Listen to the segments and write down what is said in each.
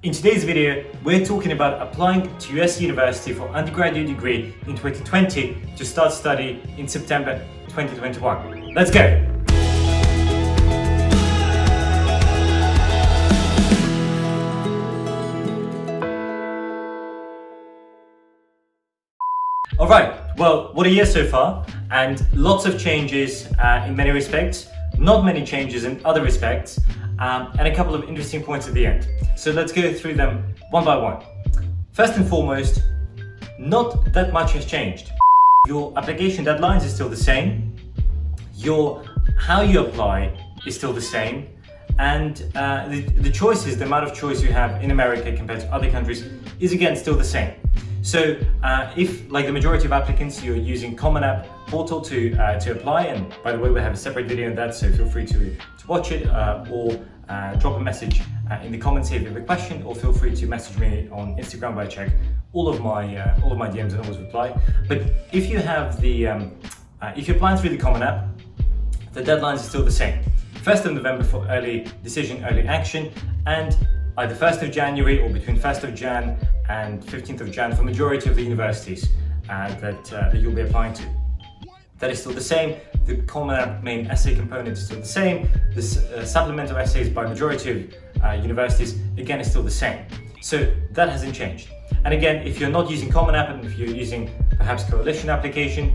In today's video, we're talking about applying to US University for undergraduate degree in 2020 to start study in September 2021. Let's go! Alright, well, what a year so far, and lots of changes in many respects, not many changes in other respects, and a couple of interesting points at the end. So let's go through them one by one. First and foremost, not that much has changed. Your application deadlines are still the same, how you apply is still the same, and the choices, the amount of choice you have in America compared to other countries is again still the same. So if, like the majority of applicants, you're using Common App portal to apply, and by the way, we have a separate video on that, so feel free to watch it or drop a message in the comments if you have a question, or feel free to message me on Instagram where I check all of my DMs and always reply. But if you have if you're applying through the Common App, the deadlines are still the same. 1st of November for early decision, early action, and either 1st of January or between 1st of Jan and 15th of Jan for majority of the universities that you'll be applying to. That is still the same. The Common App main essay component is still the same. The supplemental essays by majority of universities, again, is still the same. So that hasn't changed. And again, if you're not using Common App, and if you're using perhaps Coalition application,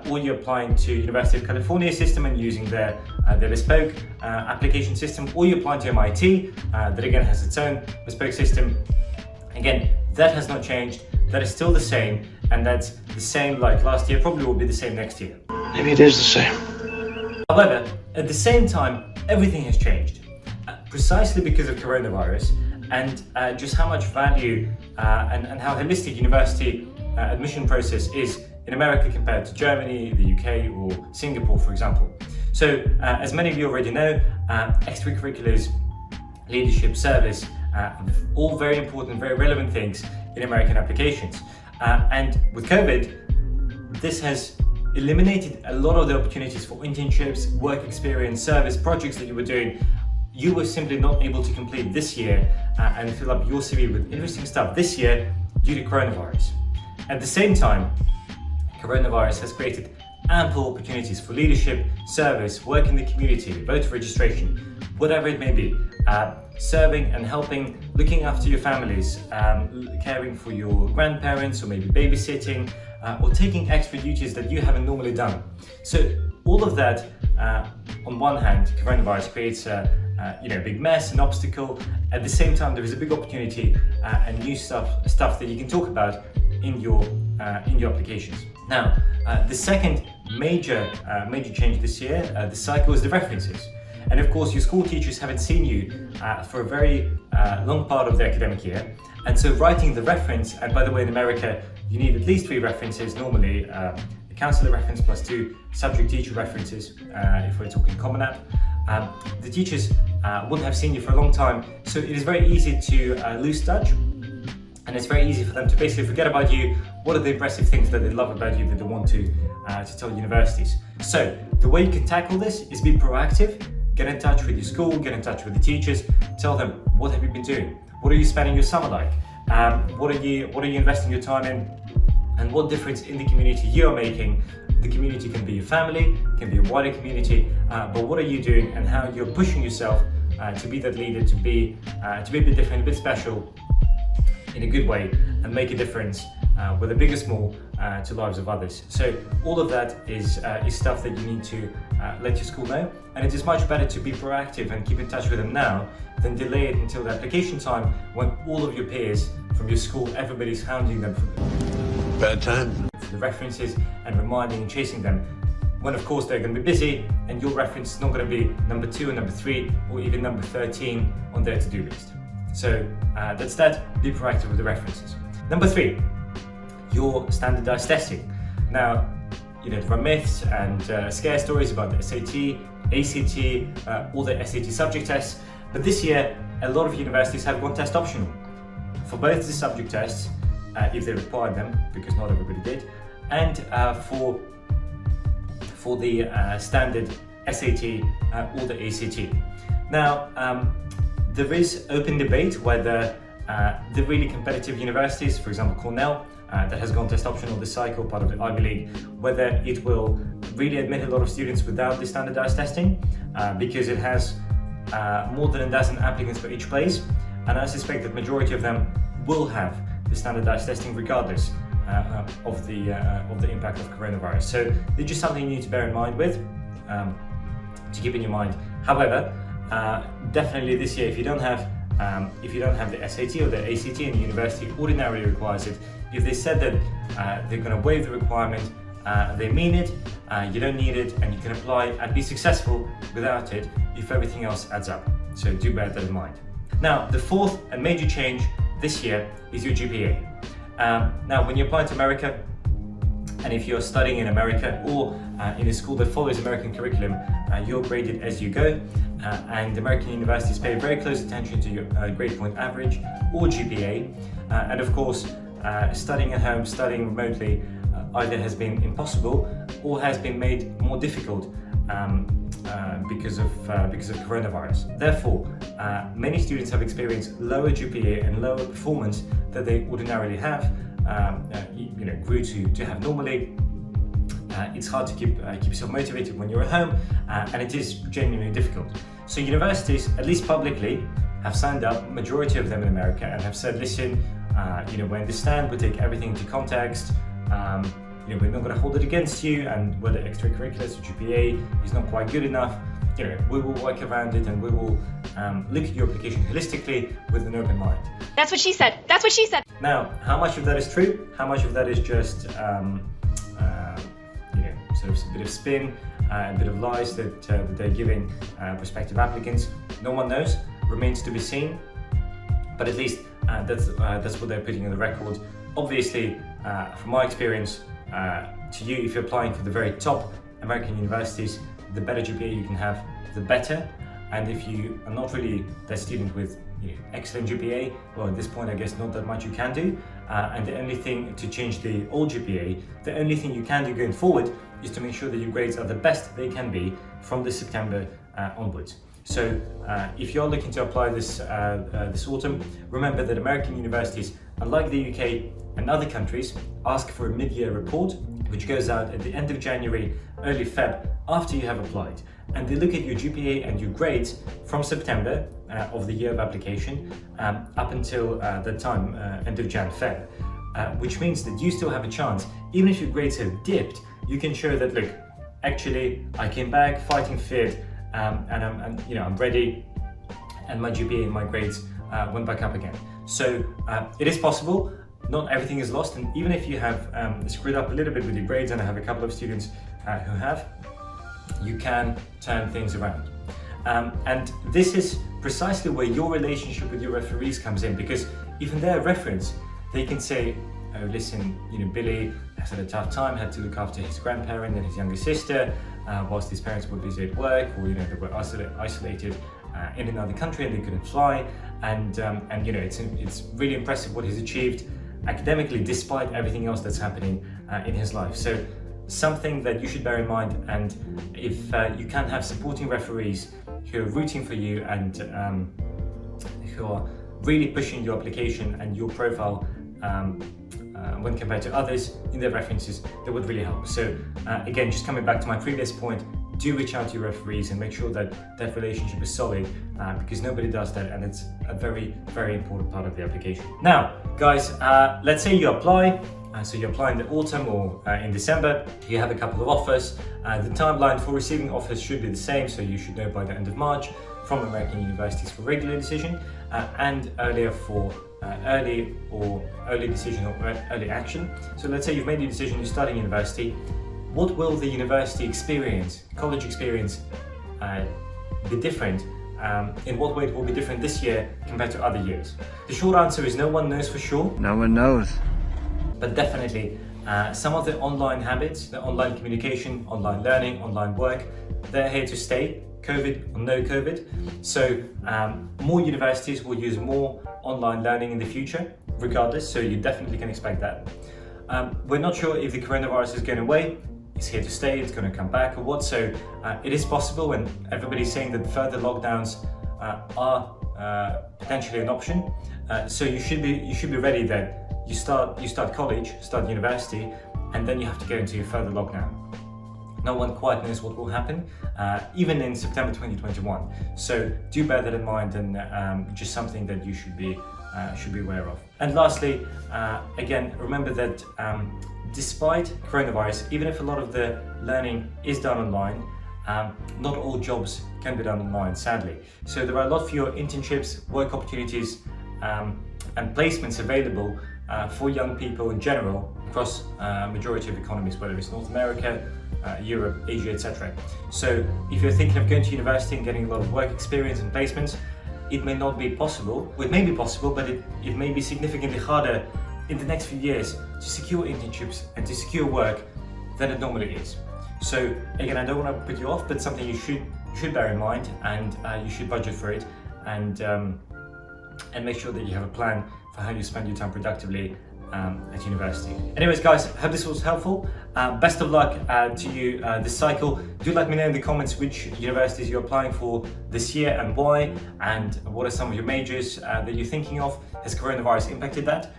or you're applying to University of California system and using their bespoke application system, or you're applying to MIT, that again has its own bespoke system, again, that has not changed. That is still the same, and that's the same like last year, probably will be the same next year. Maybe it is the same. However, at the same time, everything has changed, precisely because of coronavirus, and just how much value and how holistic university admission process is in America compared to Germany, the UK, or Singapore, for example. So, as many of you already know, extracurriculars, leadership, service, all very important, very relevant things in American applications. And with COVID, this has eliminated a lot of the opportunities for internships, work experience, service projects that you were doing. You were simply not able to complete this year and fill up your CV with interesting stuff this year due to coronavirus. At the same time, coronavirus has created ample opportunities for leadership, service, work in the community, voter registration, whatever it may be, serving and helping, looking after your families, caring for your grandparents, or maybe babysitting, or taking extra duties that you haven't normally done. So all of that, on one hand, coronavirus creates a big mess, an obstacle. At the same time, there is a big opportunity and new stuff that you can talk about in your applications. Now, the second major change this year, the cycle, is the references. And of course, your school teachers haven't seen you for a very long part of the academic year. And so writing the reference, and by the way, in America, you need at least 3 references, normally a counselor reference plus 2 subject teacher references, if we're talking Common App. The teachers wouldn't have seen you for a long time, so it is very easy to lose touch, and it's very easy for them to basically forget about you. What are the impressive things that they love about you that they want to tell universities? So the way you can tackle this is be proactive. Get in touch with your school, get in touch with the teachers, tell them, what have you been doing? What are you spending your summer like? What are you investing your time in? And what difference in the community you are making? The community can be your family, can be a wider community, but what are you doing and how you're pushing yourself to be that leader, to be a bit different, a bit special in a good way, and make a difference, whether big or small, to lives of others. So all of that is stuff that you need to let your school know, and it is much better to be proactive and keep in touch with them now than delay it until the application time, when all of your peers from your school, everybody's hounding them for Bad time. the references and reminding and chasing them, when of course they're going to be busy and your reference is not going to be number 2 or number 3 or even number 13 on their to-do list. So that's that. Be proactive with the references. Number 3, your standardized testing. Now, there are myths and scare stories about the SAT, ACT, all the SAT subject tests, but this year a lot of universities have gone test optional for both the subject tests, if they required them, because not everybody did, and for the standard SAT or the ACT. Now, there is open debate whether The really competitive universities, for example Cornell, that has gone test optional this cycle, part of the Ivy League, whether it will really admit a lot of students without the standardized testing, because it has more than a dozen applicants for each place, and I suspect that majority of them will have the standardized testing regardless of the impact of coronavirus. So it's just something you need to bear in mind to keep in your mind. However, definitely this year, if you don't have the SAT or the ACT and the university ordinarily requires it, if they said that they're going to waive the requirement, they mean it, you don't need it, and you can apply and be successful without it if everything else adds up. So do bear that in mind. Now, the fourth and major change this year is your GPA. Now, when you apply to America, and if you're studying in America or in a school that follows American curriculum, you're graded as you go, and American universities pay very close attention to your grade point average or GPA, and of course, studying at home, studying remotely, either has been impossible or has been made more difficult because of coronavirus. Therefore, many students have experienced lower GPA and lower performance that they ordinarily have, grew to have normally. It's hard to keep yourself motivated when you're at home, and it is genuinely difficult. So universities, at least publicly, have signed up, majority of them in America, and have said, listen, we understand, we take everything into context, we're not going to hold it against you, and whether extracurriculars or GPA is not quite good enough, we will work around it, and we will look at your application holistically with an open mind. That's what she said. That's what she said. Now, how much of that is true? How much of that is just sort of a bit of spin, a bit of lies that they're giving prospective applicants? No one knows. Remains to be seen. But at least that's what they're putting on the record. Obviously, from my experience, to you, if you're applying for the very top American universities, the better GPA you can have, the better. And if you are not really that student with excellent GPA, well, at this point, I guess not that much you can do. And the only thing to change the old GPA, the only thing you can do going forward is to make sure that your grades are the best they can be from this September onwards. So if you're looking to apply this autumn, remember that American universities, unlike the UK and other countries, ask for a mid-year report, which goes out at the end of January, early Feb, after you have applied. And they look at your GPA and your grades from September of the year of application up until the time, end of Jan, Feb, which means that you still have a chance. Even if your grades have dipped, you can show that, look, actually, I came back fighting fit, and I'm ready, and my GPA and my grades went back up again. So it is possible. Not everything is lost, and even if you have screwed up a little bit with your grades, and I have a couple of students who have, you can turn things around. And this is precisely where your relationship with your referees comes in, because even their reference, they can say, oh, listen, Billy has had a tough time, had to look after his grandparent and his younger sister, whilst his parents were busy at work, or they were isolated in another country and they couldn't fly. And it's really impressive what he's achieved academically, despite everything else that's happening in his life. So something that you should bear in mind, and if you can have supporting referees who are rooting for you and who are really pushing your application and your profile when compared to others in their references, that would really help. So again, just coming back to my previous point, do reach out to your referees and make sure that that relationship is solid, because nobody does that, and it's a very, very important part of the application. Now, guys, let's say you apply. So you apply in the autumn or in December, you have a couple of offers. The timeline for receiving offers should be the same, so you should know by the end of March from American universities for regular decision, and earlier for early decision or early action. So let's say you've made your decision, you're starting university. What will the university experience, college experience, be different? In what way it will be different this year compared to other years? The short answer is no one knows for sure. No one knows. But definitely, some of the online habits, the online communication, online learning, online work, they're here to stay, COVID or no COVID. So more universities will use more online learning in the future, regardless, so you definitely can expect that. We're not sure if the coronavirus is going away, it's here to stay, it's going to come back or what, so it is possible, and everybody's saying that further lockdowns are potentially an option. So you should be ready that you start college, start university, and then you have to go into further lockdown. No one quite knows what will happen, even in September 2021. So do bear that in mind, and just something that you should be aware of. And lastly, again, remember that despite coronavirus, even if a lot of the learning is done online, not all jobs can be done online, sadly. So there are a lot fewer internships, work opportunities, and placements available for young people in general across majority of economies, whether it's North America, Europe, Asia, etc. So if you're thinking of going to university and getting a lot of work experience and placements, it may not be possible. Well, it may be possible, but it may be significantly harder in the next few years to secure internships and to secure work than it normally is. So again, I don't want to put you off, but something you should bear in mind, and you should budget for it, and make sure that you have a plan for how you spend your time productively at university. Anyways, guys, hope this was helpful. Best of luck to you this cycle. Do let me know in the comments which universities you're applying for this year and why, and what are some of your majors that you're thinking of. Has coronavirus impacted that?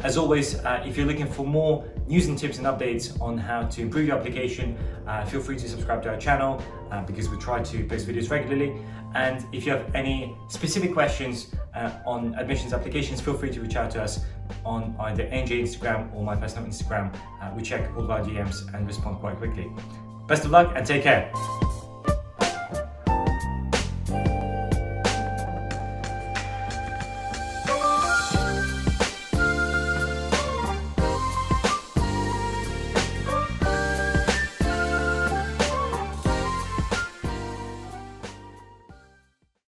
As always, if you're looking for more news and tips and updates on how to improve your application, feel free to subscribe to our channel because we try to post videos regularly. And if you have any specific questions on admissions applications, feel free to reach out to us on either NJ Instagram or my personal Instagram. We check all of our DMs and respond quite quickly. Best of luck and take care.